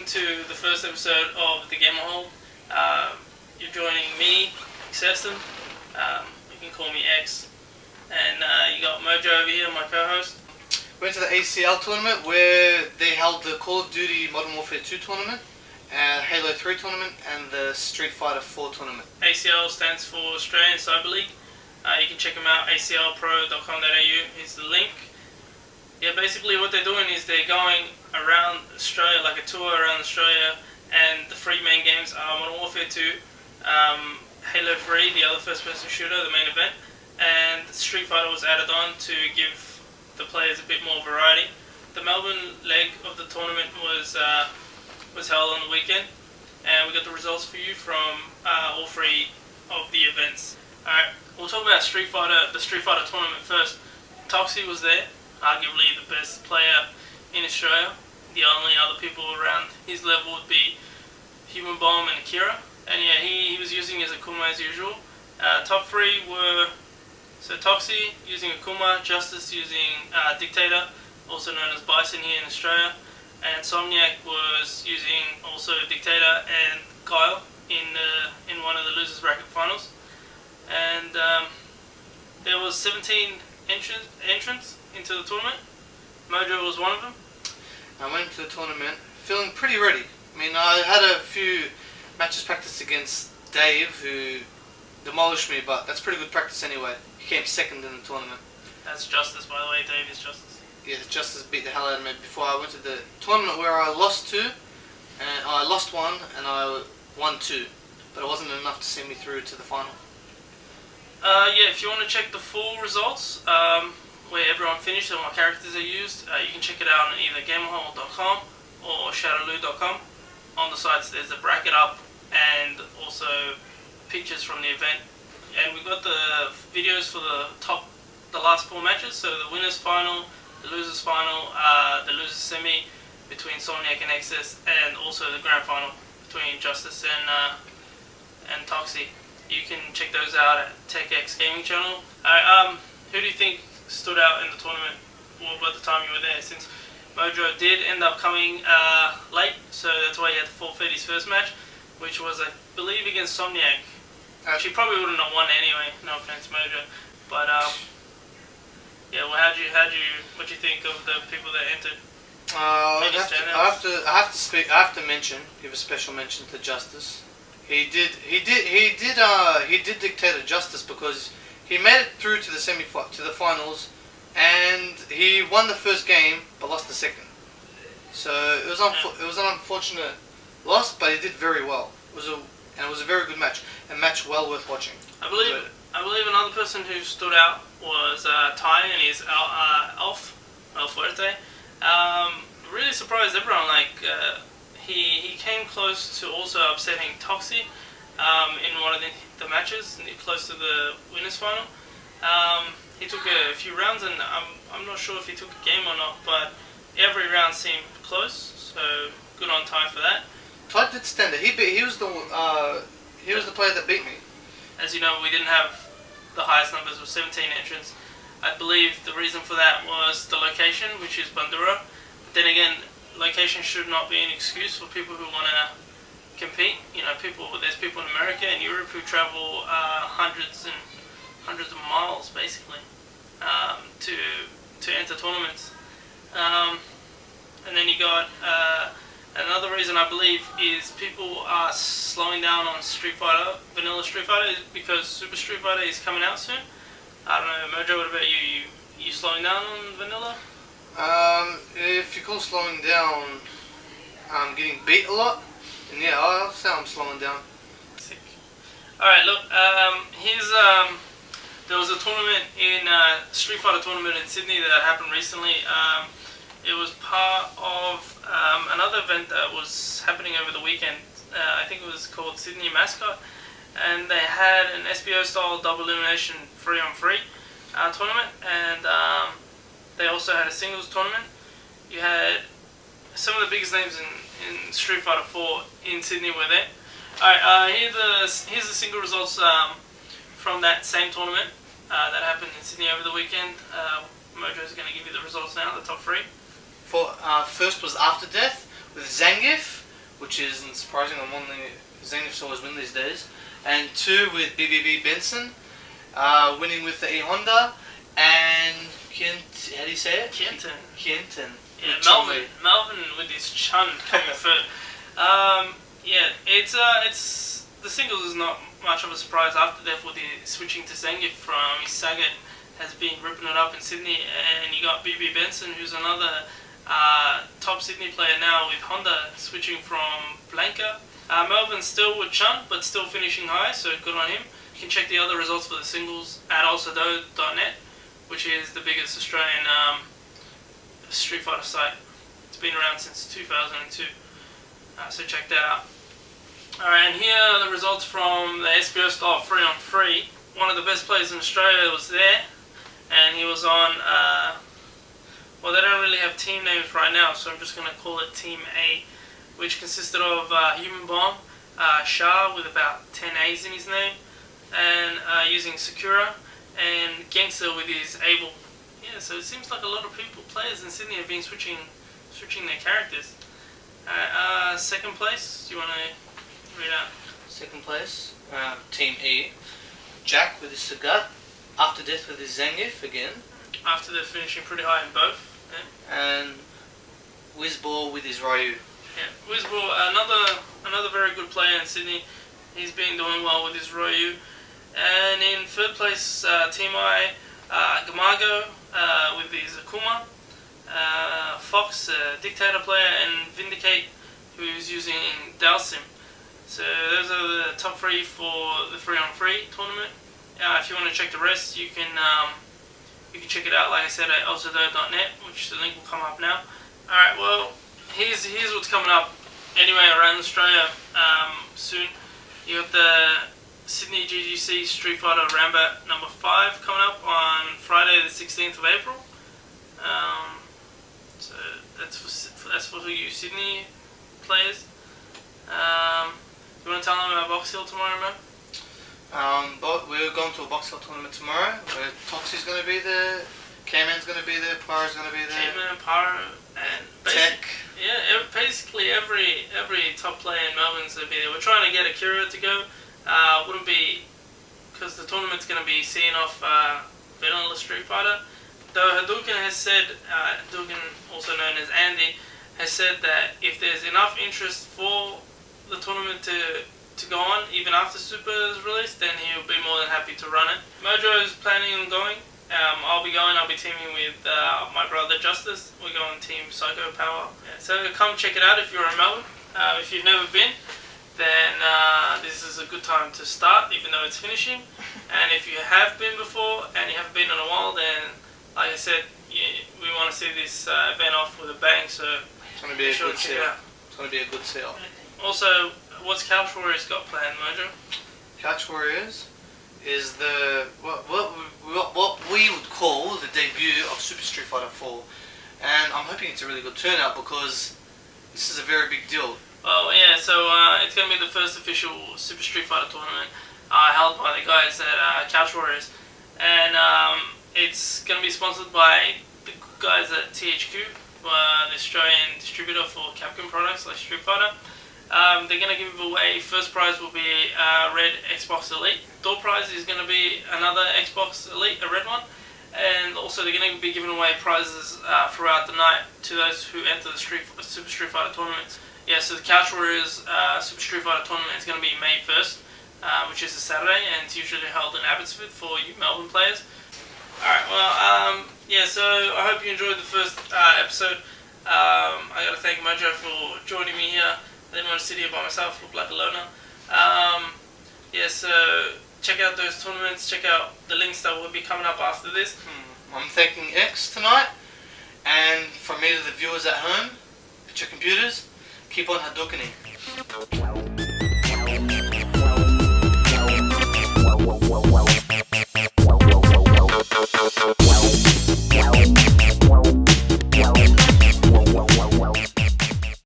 to the first episode of the Gamerhold. You're joining me, Xeston. You can call me X. And you got Mojo over here, my co-host. Went to the ACL tournament where they held the Call of Duty Modern Warfare 2 tournament, Halo 3 tournament, and the Street Fighter 4 tournament. ACL stands for Australian Cyber League. You can check them out, aclpro.com.au is the link. Yeah, basically what they're doing is they're going around Australia, like a tour around Australia, and the three main games are Modern Warfare 2, Halo 3, the other first-person shooter, the main event, and Street Fighter was added on to give the players a bit more variety. The Melbourne leg of the tournament was held on the weekend, and we got the results for you from all three of the events. Alright, we'll talk about the Street Fighter tournament first. Toxie was there, arguably the best player in Australia. The only other people around his level would be Human Bomb and Akira. And yeah, he was using his Akuma as usual. Top three were Toxie using Akuma, Justice using Dictator, also known as Bison here in Australia, and Somniac was using also Dictator and Guile in one of the losers bracket finals. And there was 17 entrants into the tournament. Mojo was one of them. I went to the tournament feeling pretty ready. I mean, I had a few matches practice against Dave, who demolished me, but that's pretty good practice anyway. He came second in the tournament. That's Justice, by the way. Dave is Justice. Yeah, Justice beat the hell out of me before I went to the tournament where I lost two, and I lost one, and I won two, but it wasn't enough to see me through to the final. Yeah, if you want to check the full results, where everyone finished and what characters they used, you can check it out on either Gamerhold.com or Shadowloo.com. On the sites there's a bracket up and also pictures from the event. And we got the videos for the last four matches, so the winners final, the losers final, the losers semi between Somniac and Excess, and also the grand final between Justice and Toxie. You can check those out at TechX Gaming Channel. Who do you think stood out in the tournament by the time you were there? Since Mojo did end up coming late, so that's why he had to forfeit his first match, which was, I believe, against Somniac. She probably wouldn't have won anyway. No offense, Mojo. But yeah, well, what do you think of the people that entered? I have to give a special mention to Justice. He did Dictator justice because he made it through to the finals, and he won the first game but lost the second. So it was an unfortunate loss, but he did very well. It was a very good match, a match well worth watching. I believe another person who stood out was Ty and his El Fuerte. Really surprised everyone. He came close to also upsetting Toxie in one of the matches, close to the winners final. He took a few rounds, and I'm not sure if he took a game or not, but every round seemed close, so good on Ty for that. Ty did stand it. He was the player that beat me. As you know, we didn't have the highest numbers of 17 entrants. I believe the reason for that was the location, which is Bandura. But then again, location should not be an excuse for people who want to compete. You know, there's people in America and Europe who travel hundreds of miles basically to enter tournaments. And then you got another reason, I believe, is people are slowing down on Street Fighter, vanilla Street Fighter, because Super Street Fighter is coming out soon. I don't know, Mojo, what about you? You slowing down on vanilla? If you call slowing down getting beat a lot, then yeah, I'll say I'm slowing down. Sick. Alright, look, there was a tournament Street Fighter tournament in Sydney that happened recently. It was part of another event that was happening over the weekend. I think it was called Sydney Mascot, and they had an SBO style double elimination 3-on-3 tournament, and they also had a singles tournament. You had some of the biggest names in Street Fighter 4 in Sydney were there. Alright, here's the single results from that same tournament that happened in Sydney over the weekend. Mojo is going to give you the results now, the top three. First was After Death with Zangief, which isn't surprising. I'm on the Zangief's always win these days. And 2 with BBB Benson, winning with the E Honda, and how do you say it? Kienten. Yeah, Melvin with his chun coming third. Yeah, it's the singles is not much of a surprise. After that, with the switching to Zangief from Sagat, has been ripping it up in Sydney, and you got BB Benson, who's another top Sydney player now with Honda, switching from Blanca. Melvin's still with Chun, but still finishing high, so good on him. You can check the other results for the singles at alsado.net, which is the biggest Australian Street Fighter site. It's been around since 2002, so check that out. Alright, and here are the results from the SBO style 3-on-3. One of the best players in Australia was there, and he was on, well, they don't really have team names right now, so I'm just going to call it Team A, which consisted of Human Bomb, Shah with about 10 A's in his name, and using Sakura, and Gangster with his Able. Yeah, so it seems like a lot of players in Sydney have been switching their characters. Second place, do you want to read out? Second place, Team E. Jack with his Sagat, After Death with his Zangief again. After they're finishing pretty high in both. Yeah. And Wizball with his Ryu. Yeah, Wizball, another very good player in Sydney. He's been doing well with his Ryu. And in third place, Team I, Gamago with his Akuma, Fox, Dictator player, and Vindicate, who's using Dalsim. So those are the top 3 for the 3-on-3 tournament. If you want to check the rest, you can check it out, like I said, at alsado.net, which the link will come up now. Alright, well, here's what's coming up anyway around Australia soon. You got the Sydney GGC Street Fighter Rambat number 5 coming up on Friday the 16th of April. So that's for you Sydney players. You want to tell them about Box Hill tomorrow, man? But we're going to a Box Hill tournament tomorrow where Toxie's going to be there, K-Man's going to be there, Pyro's going to be there. K-Man, Pyro, and Tech. Yeah, basically every top player in Melbourne's going to be there. We're trying to get Akira to go. Wouldn't be, because the tournament's going to be seeing off vanilla Street Fighter. Though Hadouken has said, Hadouken, also known as Andy, has said that if there's enough interest for the tournament to go on, even after Super is released, then he'll be more than happy to run it. Mojo is planning on going. I'll be going. I'll be teaming with my brother Justice. We're going Team Psycho Power. Yeah, so come check it out if you're in Melbourne. If you've never been, then this is a good time to start, even though it's finishing. And if you have been before and you haven't been in a while, then like I said, we want to see this event off with a bang. So it's going to be a good sale. It's going to be a good sale. Also, what's Couch Warriors got planned, Mojo? Couch Warriors is the what we would call the debut of Super Street Fighter 4, and I'm hoping it's a really good turnout because this is a very big deal. Oh yeah, so it's going to be the first official Super Street Fighter tournament held by the guys at Couch Warriors, and it's going to be sponsored by the guys at THQ, the Australian distributor for Capcom products like Street Fighter. They're going to give away, first prize will be red Xbox Elite. Door prize is going to be another Xbox Elite, a red one. And also they're going to be giving away prizes throughout the night to those who enter the Super Street Fighter tournaments. Yeah, so the Couch Warriors Super Street Fighter tournament is going to be May 1st, which is a Saturday, and it's usually held in Abbotsford for you Melbourne players. Alright, well, yeah, so I hope you enjoyed the first episode. I got to thank Mojo for joining me here. I didn't want to sit here by myself, look like a loner. Yeah, so check out those tournaments, check out the links that will be coming up after this. I'm thanking X tonight, and from me to the viewers at home, at your computers, keep on Hadoukening.